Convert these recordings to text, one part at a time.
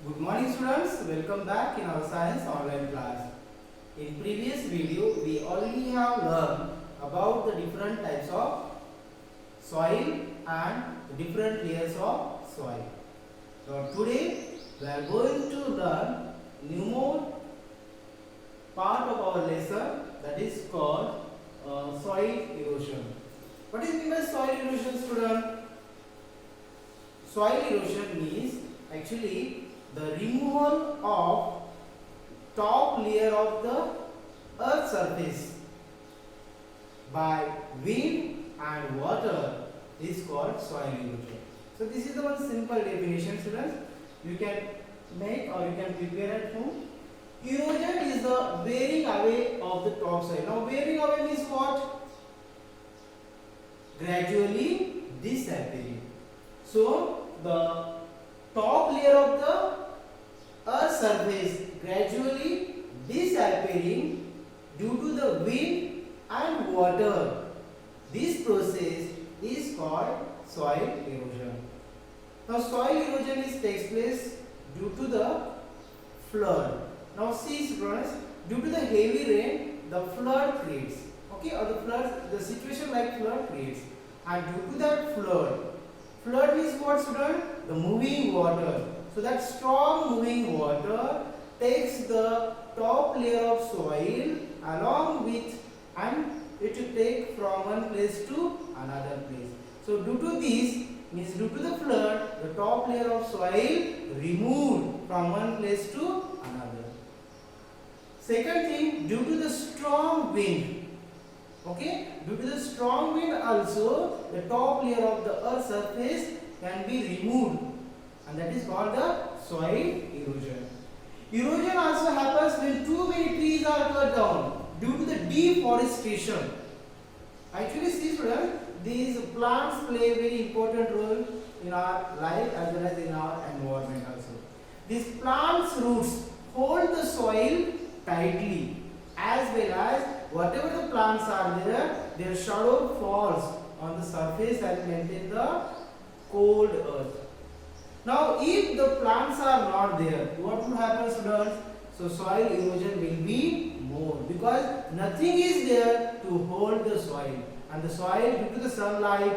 Good morning students, welcome back in our science online class. In previous video, we already have learned about the different types of soil and the different layers of soil. So today we are going to learn new more part of our lesson, that is called soil erosion. What is meant by soil erosion, student? Soil erosion means actually the removal of top layer of the earth surface by wind and water is called soil erosion. So this is the one simple definition, students. You can make or you can prepare at home. Erosion is the wearing away of the top soil. Now wearing away means what? Gradually disappearing. So the top layer of the earth surface gradually disappearing due to the wind and water. This process is called soil erosion. Now soil erosion takes place due to the flood. Now see students, due to the heavy rain the flood creates. Okay, or the situation like flood creates, and due to that flood means what, student? The moving water. So that strong moving water takes the top layer of soil along with, and it will take from one place to another place. So due to this means due to the flood, the top layer of soil removed from one place to another. Second thing, due to the strong wind. Okay, due to the strong wind also the top layer of the earth surface can be removed, and that is called the soil erosion. Erosion also happens when too many trees are cut down due to the deforestation. Actually, see students, these plants play a very important role in our life as well as in our environment also. These plants' roots hold the soil tightly, as well as whatever the plants are there, their shadow falls on the surface and maintain the cold earth. Now if the plants are not there, what will happen, students? So soil erosion will be more, because nothing is there to hold the soil, and the soil, due to the sunlight,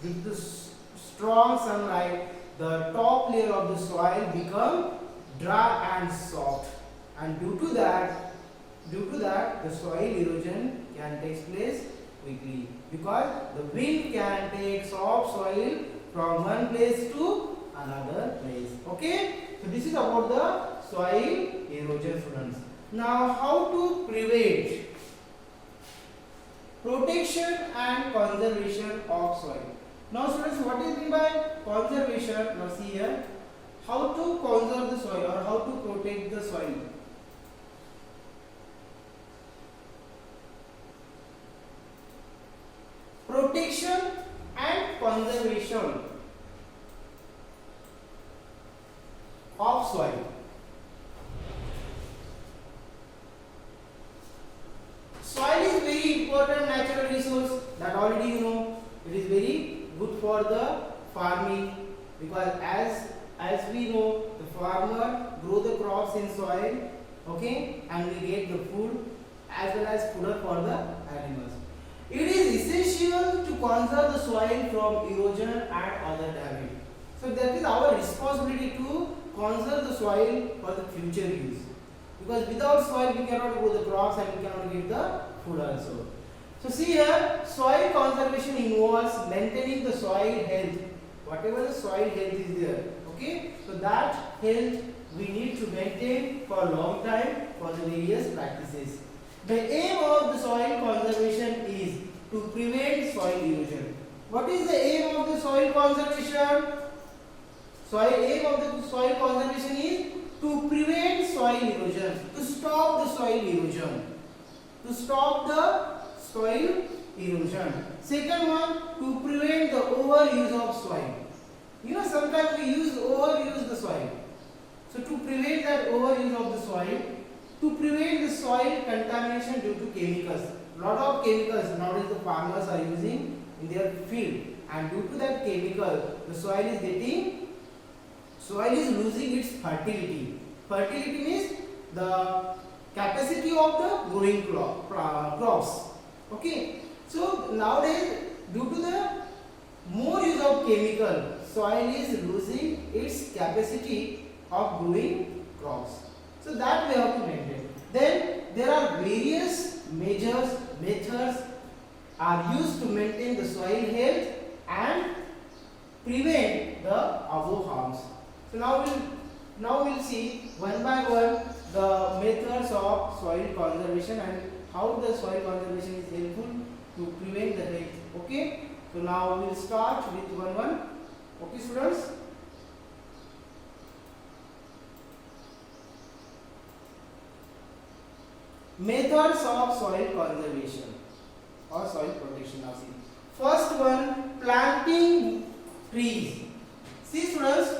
due to the strong sunlight, the top layer of the soil become dry and soft, and due to that the soil erosion can take place quickly, because the wind can take soft soil from one place to another place. Okay, so this is about the soil erosion, students. Now how to prevent protection and conservation of soil. Now students, what is meant by conservation? Now see here, how to conserve the soil or how to protect the soil. Protection and conservation of soil. Soil is very important natural resource, that already you know. It is very good for the farming, because as we know, the farmer grow the crops in soil, okay, and we get the food as well as fodder for the animals. It is essential to conserve the soil from erosion and other damage. So that is our responsibility to conserve the soil for the future use, because without soil we cannot grow the crops and we cannot get the food also. So see here, soil conservation involves maintaining the soil health, whatever the soil health is there. Okay, so that health we need to maintain for a long time for the various practices. The aim of the soil conservation is to prevent soil erosion. What is the aim of the soil conservation? Aim of the soil conservation is to prevent soil erosion, to stop the soil erosion, to stop the soil erosion. Second one, to prevent the overuse of soil. You know, sometimes we overuse the soil. So to prevent that overuse of the soil, to prevent the soil contamination due to chemicals. Lot of chemicals nowadays the farmers are using in their field, and due to that chemical the soil is getting soil is losing its fertility. Fertility means the capacity of the growing crops. Okay. So nowadays, due to the more use of chemical, soil is losing its capacity of growing crops. So that we have to maintain. Then there are various measures, methods are used to maintain the soil health and prevent the above harms. So now we'll see one by one the methods of soil conservation and how the soil conservation is helpful to prevent the health. Okay. So now we'll start with one. Okay, students. Methods of soil conservation or soil protection. Now see. First one, planting trees. See students,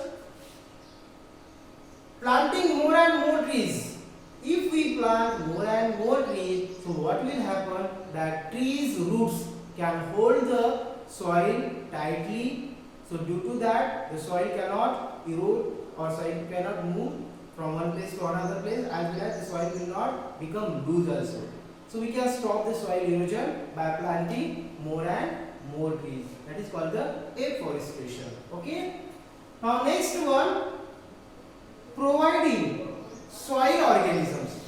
planting more and more trees. If we plant more and more trees, so what will happen? That trees' roots can hold the soil tightly. So due to that, the soil cannot erode or soil cannot move from one place to another place, as well as the soil will not become loose also. So we can stop the soil erosion by planting more and more trees. That is called the afforestation. Okay. Now next one, providing soil organisms.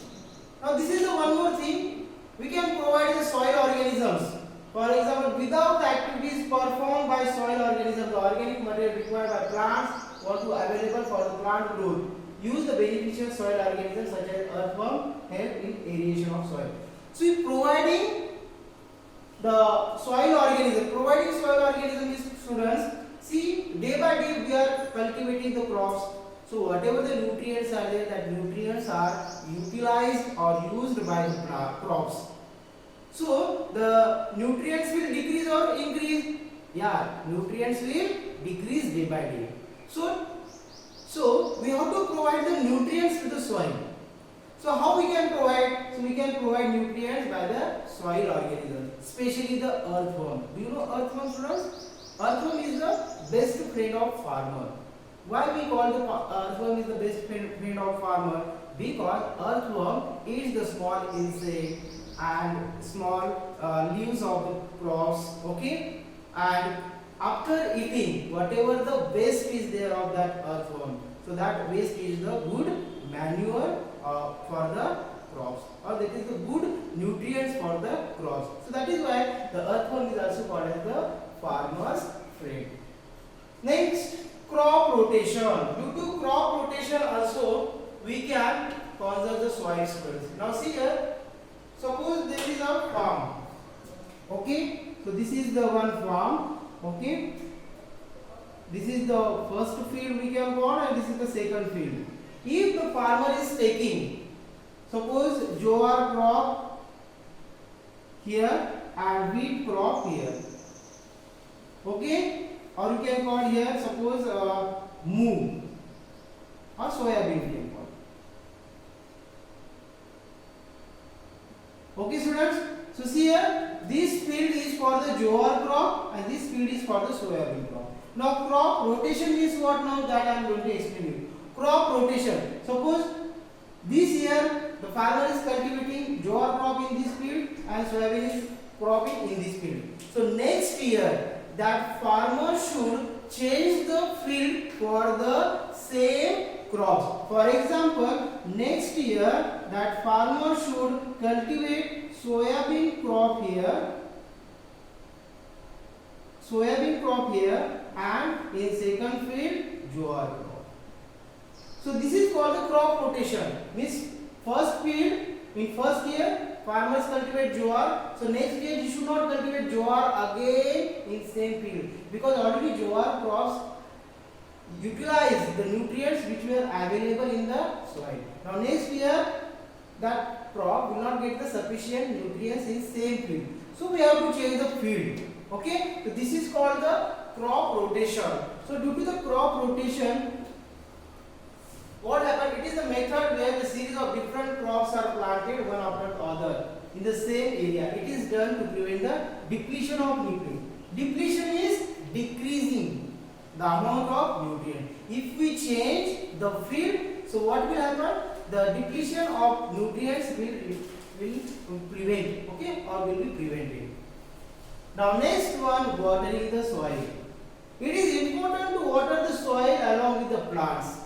Now this is the one more thing. We can provide the soil organisms. For example, without the activities performed by soil organisms, the organic material required by plants want to available for the plant growth. Use the beneficial soil organisms such as earthworm help in aeration of soil. So, providing the soil organism, providing soil organism is students. See, day by day we are cultivating the crops. So, whatever the nutrients are there, that nutrients are utilized or used by the crops. So, the nutrients will decrease or increase? Yeah, nutrients will decrease day by day. So we have to provide the nutrients to the soil. So how we can provide? So we can provide nutrients by the soil organisms, especially the earthworm. Do you know earthworm, students? Earthworm is the best friend of farmer. Why we call the earthworm is the best friend of farmer? Because earthworm eats the small insect and small leaves of the crops. Okay, and after eating whatever the waste is there of that earthworm, so that waste is the good manure for the crops, or that is the good nutrients for the crops. So that is why the earthworm is also called as the farmer's friend. Next, crop rotation. Due to crop rotation also we can conserve the soil space. Now see here, suppose there is a farm. Okay, so this is the one farm. Okay, this is the first field we can go on, and this is the second field. If the farmer is taking, suppose jowar crop here and wheat crop here. Okay, or you can call here suppose moong or soya bean. Okay, students. So see here, this field is for the jowar crop and this field is for the soya bean crop. Now crop rotation is what? Now that I am going to explain you. Crop rotation. Suppose this year the farmer is cultivating jowar crop in this field and soya bean is cropping in this field. So next year that farmer should change the field for the same crops. For example, next year that farmer should cultivate soybean crop here, and in second field jowar crop. So this is called the crop rotation. Means first field, in first year farmers cultivate jowar, so next year you should not cultivate jowar again in same field, because already jowar crops utilize the nutrients which were available in the soil. Now next year that crop will not get the sufficient nutrients in same field, so we have to change the field. Okay, so this is called the crop rotation. So due to the crop rotation, what happened? It is a method where the series of different crops are planted one after the other in the same area. It is done to prevent the depletion of nutrients. Depletion is decreasing the amount of nutrient. If we change the field, so what will happen? The depletion of nutrients will prevent, okay, or will be prevented. Now next one, watering the soil. It is important to water the soil along with the plants.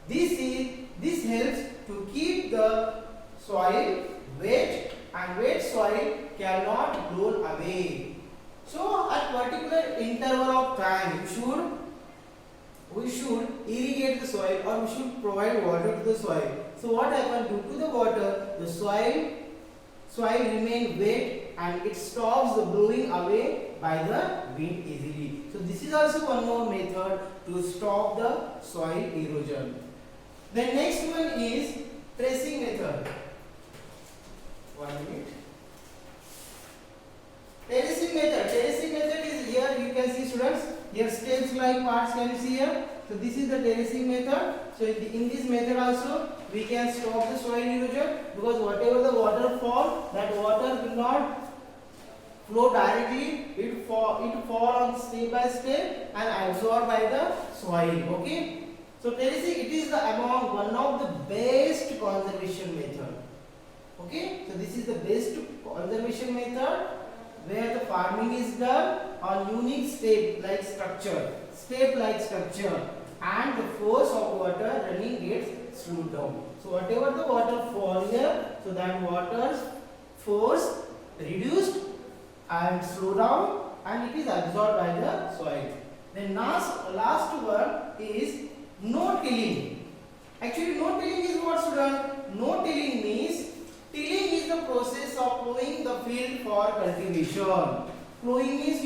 This helps to keep the soil wet, and wet soil cannot roll away. So at particular interval of time we should irrigate the soil, or we should provide water to the soil. So what happens? Due to the water, the soil remain wet and it stops the blowing away by the wind easily. So this is also one more method to stop the soil erosion. The next one is tracing method. 1 minute. Terracing method. Terracing method is here. You can see, students. Here steps like parts can you see here. So this is the terracing method. So in this method also we can stop the soil erosion, because whatever the water fall, that water will not flow directly. It fall on step by step and absorbed by the soil. Okay. So terracing, it is among one of the best conservation method. Okay. So this is the best conservation method, where the farming is done on unique step like structure, and the force of water running gets slowed down. So whatever the water fall here, so that water's force reduced and slow down, and it is absorbed by the soil. Then last one is no tilling. Actually, no tilling is what, student? No tilling means, tilling is the process of plowing the field for cultivation. Plowing means,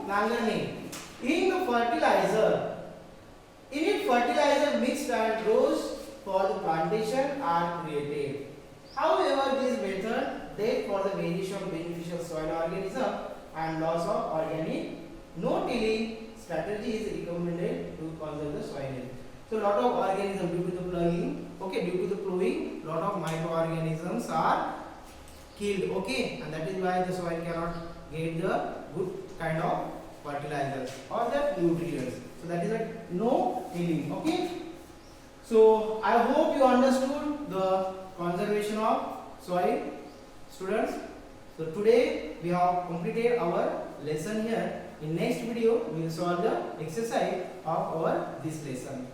langarning. In it fertilizer mixed and dose for the plantation are created. However, this method they for the variation of beneficial soil organism and loss of organic. No tilling strategy is recommended to conserve the soil health. So lot of organisms due to the plowing, lot of microorganisms are killed. Okay, and that is why the soil cannot get the good kind of fertilizers or the nutrients. So that is a no tilling. Okay. So I hope you understood the conservation of soil, students. So today we have completed our lesson here. In next video we will solve the exercise of this lesson.